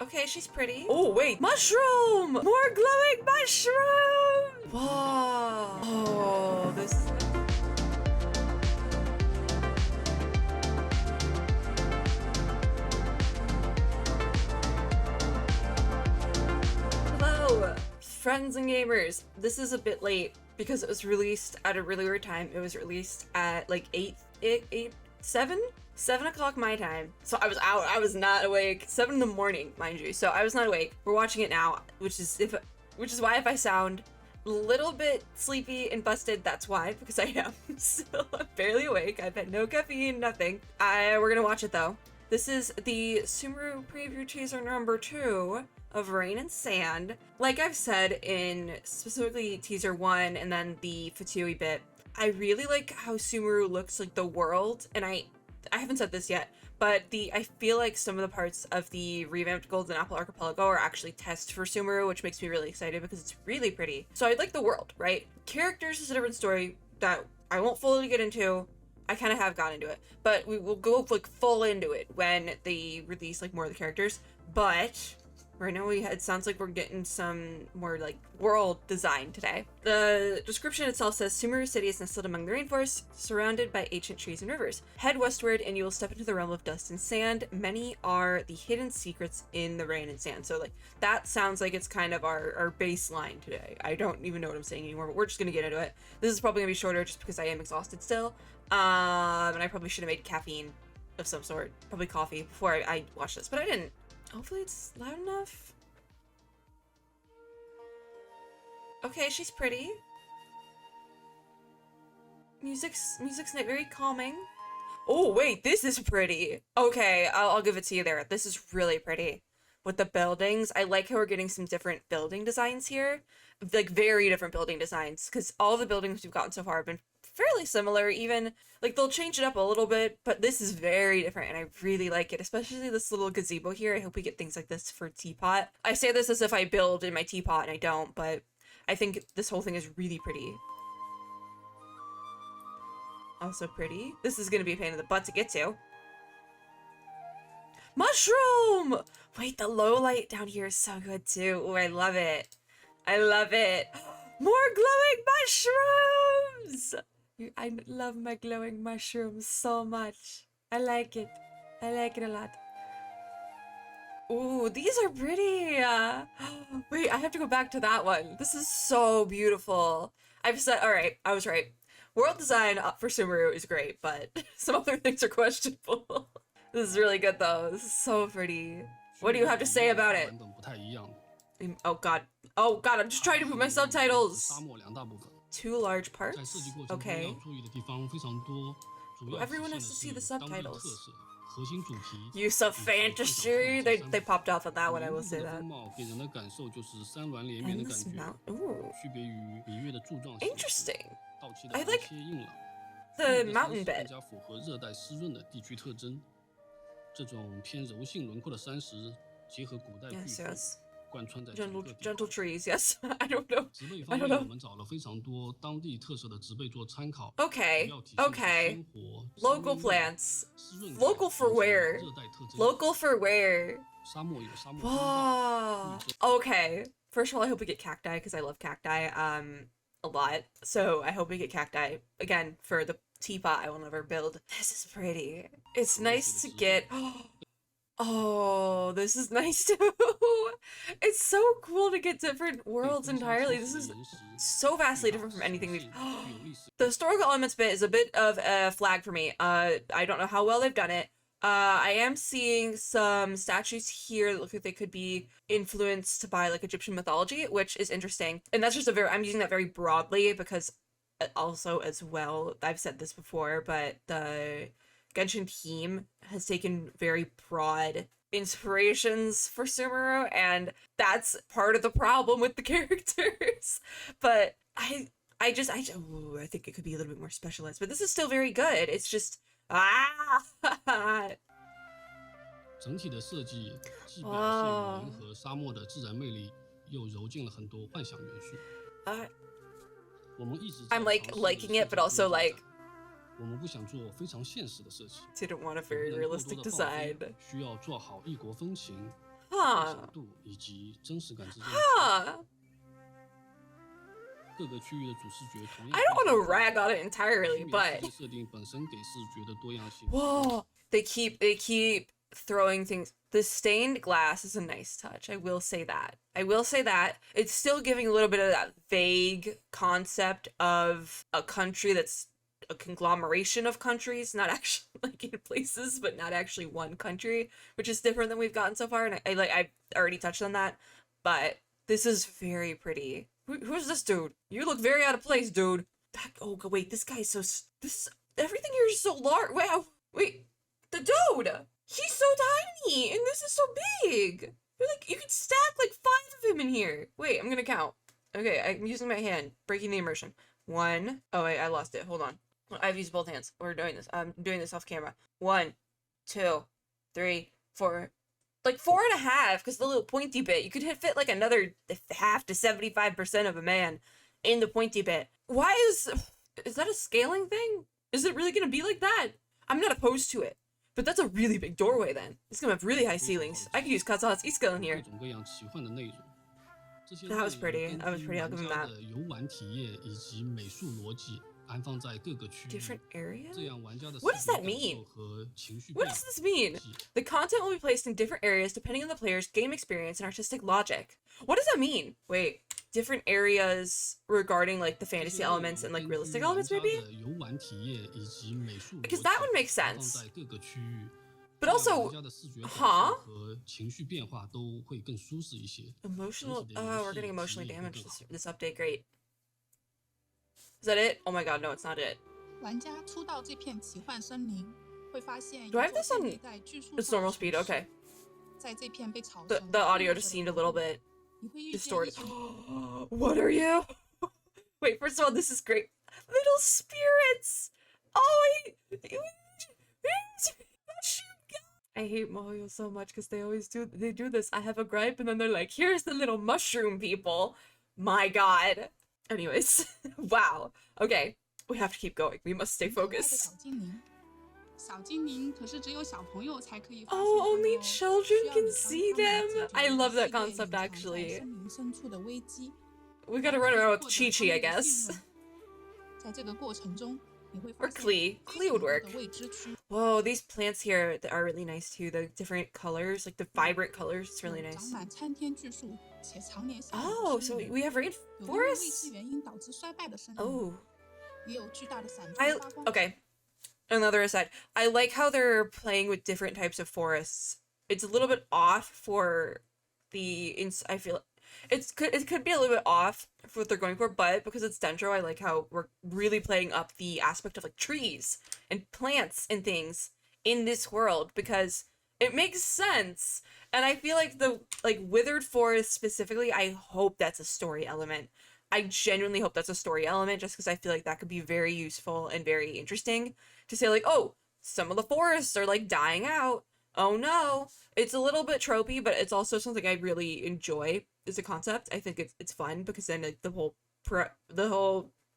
Okay, she's pretty. Oh, wait. Mushroom! More glowing mushroom! Wow. Oh, this... Hello, friends and gamers. This is a bit late because it was released at a really weird time. It was released at like 7 o'clock my time. So I was out. I was not awake. 7 in the morning, mind you. So I was not awake. We're watching it now, which is why if I sound a little bit sleepy and busted, that's why, because I am still barely awake. I've had no caffeine, nothing. We're gonna watch it though. This is the Sumeru preview teaser number 2 of Rain and Sand. Like I've said in specifically teaser 1 and then the Fatui bit, I really like how Sumeru looks like the world, and I haven't said this yet, but I feel like some of the parts of the revamped Golden Apple Archipelago are actually tests for Sumeru, which makes me really excited because it's really pretty. So I like the world, right? Characters is a different story that I won't fully get into. I kind of have gone into it, but we will go like full into it when they release like more of the characters. But right now it sounds like we're getting some more like world design today. The description itself says Sumeru City is nestled among the rainforest, surrounded by ancient trees and rivers. Head westward and you will step into the realm of dust and sand. Many are the hidden secrets in the rain and sand. So like that sounds like it's kind of our baseline today. I don't even know what I'm saying anymore, but we're just gonna get into it. This is probably gonna be shorter just because I am exhausted still. And I probably should have made caffeine of some sort, probably coffee, before I watched this, but I didn't. Hopefully it's loud enough. Okay, she's pretty. Music's very calming. Oh wait, this is pretty. Okay, I'll give it to you there. This is really pretty. With the buildings, I like how we're getting some different building designs here. Like very different building designs, because all the buildings we've gotten so far have been fairly similar. Even like they'll change it up a little bit, but this is very different and I really like it, especially this little gazebo here. I hope we get things like this for Teapot. I say this as if I build in my Teapot and I don't, but I think this whole thing is really pretty. Also pretty. This is gonna be a pain in the butt to get to. Mushroom! Wait, the low light down here is so good too. Oh, I love it. I love it. More glowing mushrooms! I love my glowing mushrooms so much. I like it. I like it a lot. Ooh, these are pretty. Wait, I have to go back to that one. This is so beautiful. I've said, all right, I was right. World design for Sumeru is great, but some other things are questionable. This is really good though. This is so pretty. What do you have to say about it? Oh god. Oh god, I'm just trying to put my subtitles. 2 large parts? Okay. Everyone has to see the subtitles. Use of fantasy. They popped off on that one, I will say that. And this mount. Ooh. Interesting. I like the mountain bit. Yes, yes. Gentle trees, yes. I don't know. Okay, okay. Local plants. Local for where? Local for where? Whoa. Okay. First of all, I hope we get cacti, because I love cacti a lot. So I hope we get cacti. Again, for the teapot I will never build. This is pretty. It's nice to get... Oh, this is nice too. It's so cool to get different worlds entirely. This is so vastly different from anything we've... The historical elements bit is a bit of a flag for me. I don't know how well they've done it. I am seeing some statues here that look like they could be influenced by like Egyptian mythology, which is interesting. And that's just I'm using that very broadly because also as well, I've said this before, but the Genshin team has taken very broad inspirations for Sumeru, and that's part of the problem with the characters. But I think it could be a little bit more specialized, but this is still very good. It's just整体的设计既表现联合沙漠的自然魅力，又揉进了很多幻想元素。I'm like liking it, but also like didn't want a very realistic design. Huh. 度以及真实感之间的 Huh. 各个区域的主视觉同样 I don't want to rag on it entirely, 区域的 but 视觉设定本身给视觉的多样性。 whoa, they keep throwing things. The stained glass is a nice touch. I will say that. I will say that. It's still giving a little bit of that vague concept of a country that's a conglomeration of countries, not actually like in places, but not actually one country, which is different than we've gotten so far. And I've already touched on that, but this is very pretty. Who's this dude? You look very out of place, dude. Oh, wait, this guy's so everything here is so large. Wait, the dude. He's so tiny, and this is so big. You're like, you could stack like 5 of him in here. Wait, I'm gonna count. Okay, I'm using my hand, breaking the immersion. 1. Oh wait, I lost it. Hold on. I've used both hands. We're doing this. I'm doing this off camera. 1, 2, 3, 4. Like 4.5, because the little pointy bit. You could fit like another half to 75% of a man in the pointy bit. Why is that a scaling thing? Is it really gonna be like that? I'm not opposed to it. But that's a really big doorway then. It's gonna have really high ceilings. I could use Kaza's E-Skill in here. That was pretty. That was pretty. I'll give him that. Different areas? What does that mean? What does this mean? The content will be placed in different areas depending on the player's game experience and artistic logic. What does that mean? Wait, different areas regarding like the fantasy elements and like realistic elements maybe? Because that would make sense. But also, huh? Emotional, we're getting emotionally damaged this update, great. Is that it? Oh my god, no, it's not it. Do I have this on its normal speed? Okay. The audio just seemed a little bit distorted. What are you? Wait, first of all, this is great. Little spirits! Oh, I hate Mario so much because they do this. I have a gripe and then they're like, here's the little mushroom people. My god. Anyways, wow. Okay, we have to keep going. We must stay focused. Oh, only children can see them? I love that concept, actually. We gotta run around with Chi-Chi, I guess. Or Klee. Klee would work. Whoa, these plants here are really nice too. The different colors, like the vibrant colors, it's really nice. Oh, so we have rainforests? Oh. Okay. Another aside. I like how they're playing with different types of forests. It's a little bit off for I feel it could be a little bit off for what they're going for, but because it's Dendro, I like how we're really playing up the aspect of like trees and plants and things in this world because it makes sense. And I feel like the withered forest specifically, I hope that's a story element. I genuinely hope that's a story element just because I feel like that could be very useful and very interesting to say like, oh, some of the forests are like dying out. Oh no. It's a little bit tropey, but it's also something I really enjoy as a concept. I think it's fun because then like the whole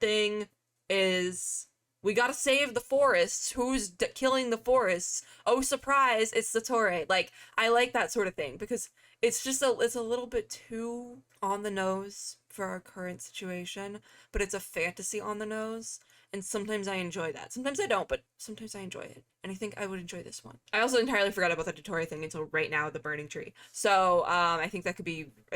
thing is we gotta save the forests. Who's killing the forests? Oh, surprise, it's Satori. Like, I like that sort of thing because it's just it's a little bit too on the nose for our current situation, but it's a fantasy on the nose. And sometimes I enjoy that. Sometimes I don't, but sometimes I enjoy it. And I think I would enjoy this one. I also entirely forgot about the Dotori thing until right now, the burning tree. So I think that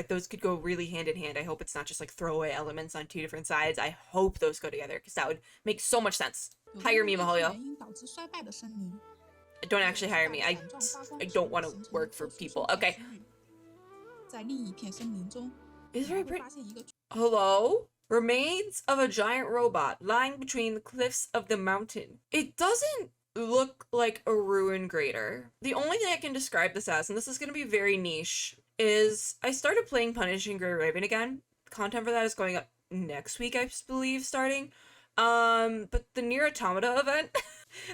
those could go really hand in hand. I hope it's not just like throwaway elements on 2 different sides. I hope those go together because that would make so much sense. Hire me, Mihoyo. Don't actually hire me. I don't want to work for people. Okay. It's very pretty. Hello? Remains of a giant robot lying between the cliffs of the mountain. It doesn't look like a ruin crater. The only thing I can describe this as, and this is going to be very niche, is I started playing Punishing Gray Raven again. Content for that is going up next week, I believe, starting. But the Nier Automata event,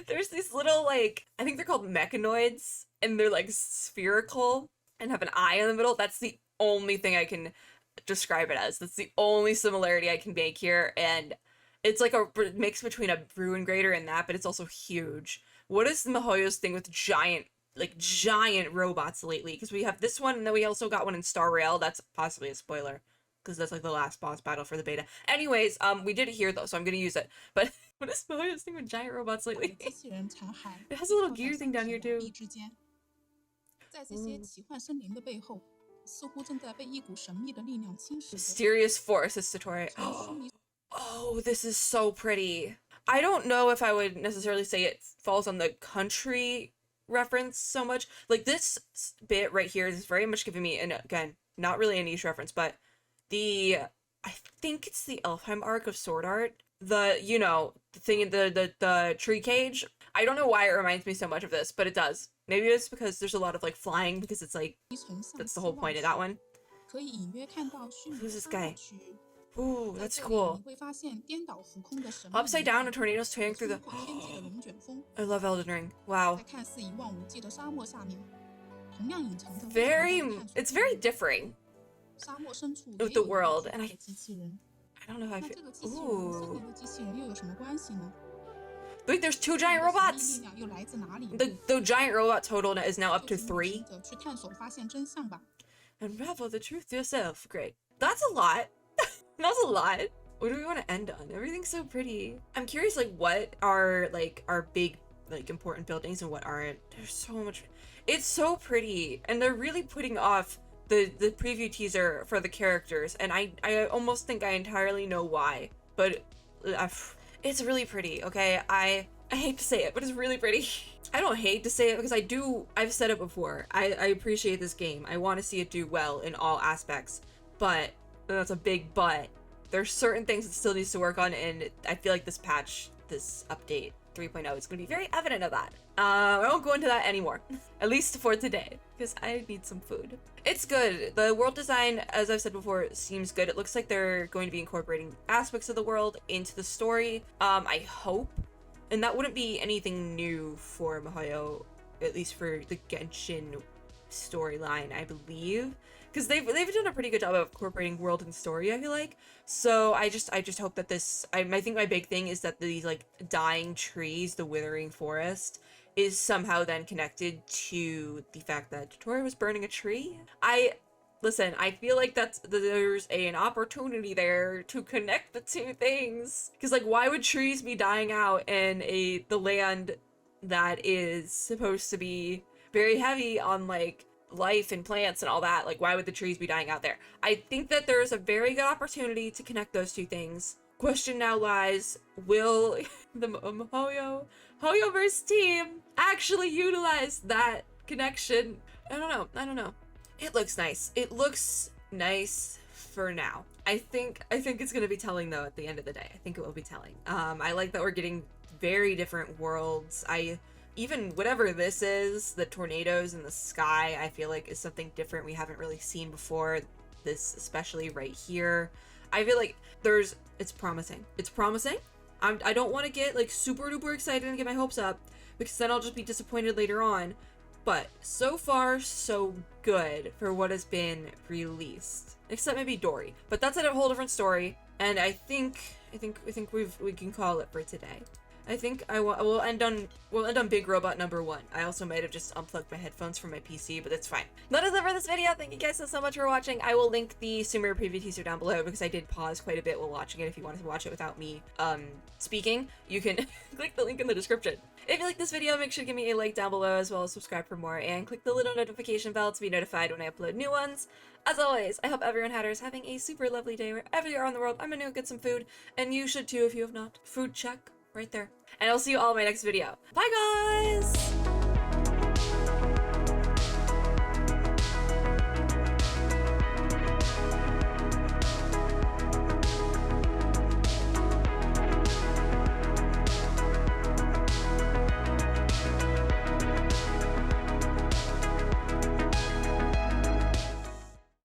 there's these little, like, I think they're called mechanoids, and they're, like, spherical and have an eye in the middle. That's the only thing I can describe it as. That's the only similarity I can make here, and it's like a mix between a ruin grater and that, but it's also huge. What is Mihoyo's thing with giant like giant robots lately, because we have this one and then we also got one in Star Rail. That's possibly a spoiler because that's like the last boss battle for the beta. Anyways, we did it here though, so I'm gonna use it. But what is this thing with giant robots lately? It has a little gear thing down here too. Mysterious force is Satori. Oh, this is so pretty. I don't know if I would necessarily say it falls on the country reference so much. Like this bit right here is very much giving me, and again, not really a niche reference, but I think it's the Elfheim arc of Sword Art. The, you know, the thing in the tree cage. I don't know why it reminds me so much of this, but it does. Maybe it's because there's a lot of like flying, because it's like, that's the whole point of that one. Who's this guy? Ooh, that's cool. Upside down, a tornado's tearing through the... I love Elden Ring. Wow. It's very differing with the world, and I don't know how I feel. Ooh. Wait, there's 2 giant robots! The giant robot total is now up to 3. Unravel the truth to yourself. Great. That's a lot. That's a lot. What do we want to end on? Everything's so pretty. I'm curious, like, what are, like, our big, like, important buildings and what aren't. There's so much. It's so pretty. And they're really putting off the preview teaser for the characters. And I almost think I entirely know why. But it's really pretty, okay? I hate to say it, but it's really pretty. I don't hate to say it because I've said it before. I appreciate this game. I want to see it do well in all aspects. But that's a big but. There's certain things it still needs to work on, and I feel like this patch, this update 3.0 is going to be very evident of that. I won't go into that anymore, at least for today, because I need some food. It's good. The world design, as I've said before, seems good. It looks like they're going to be incorporating aspects of the world into the story. I hope, and that wouldn't be anything new for MiHoYo, at least for the Genshin storyline, I believe. Because they've done a pretty good job of incorporating world and story, I feel like. So I just hope that this, I think my big thing is that these like dying trees, the withering forest, is somehow then connected to the fact that Totoro was burning a tree. Listen, I feel like there's an opportunity there to connect the two things. Because like, why would trees be dying out in the land that is supposed to be very heavy on like life and plants and all that? Like, why would the trees be dying out there? I think that there's a very good opportunity to connect those two things. Question now lies, will the MiHoYoverse team actually utilize that connection? I don't know. It looks nice. It looks nice for now. I think it's gonna be telling though at the end of the day. I think it will be telling. I like that we're getting very different worlds. Even whatever this is, the tornadoes in the sky, I feel like is something different we haven't really seen before. This, especially right here. I feel like it's promising. It's promising. I don't want to get like super duper excited and get my hopes up, because then I'll just be disappointed later on. But so far, so good for what has been released. Except maybe Dory. But that's a whole different story. And I think we can call it for today. I think we'll end on Big Robot number 1. I also might have just unplugged my headphones from my PC, but that's fine. That is it for this video. Thank you guys so much for watching. I will link the Sumeru preview teaser down below because I did pause quite a bit while watching it. If you wanted to watch it without me speaking, you can click the link in the description. If you like this video, make sure to give me a like down below, as well as subscribe for more, and click the little notification bell to be notified when I upload new ones. As always, I hope everyone is having a super lovely day wherever you are in the world. I'm gonna go get some food, and you should too if you have not. Food check. Right there. And I'll see you all in my next video. Bye, guys!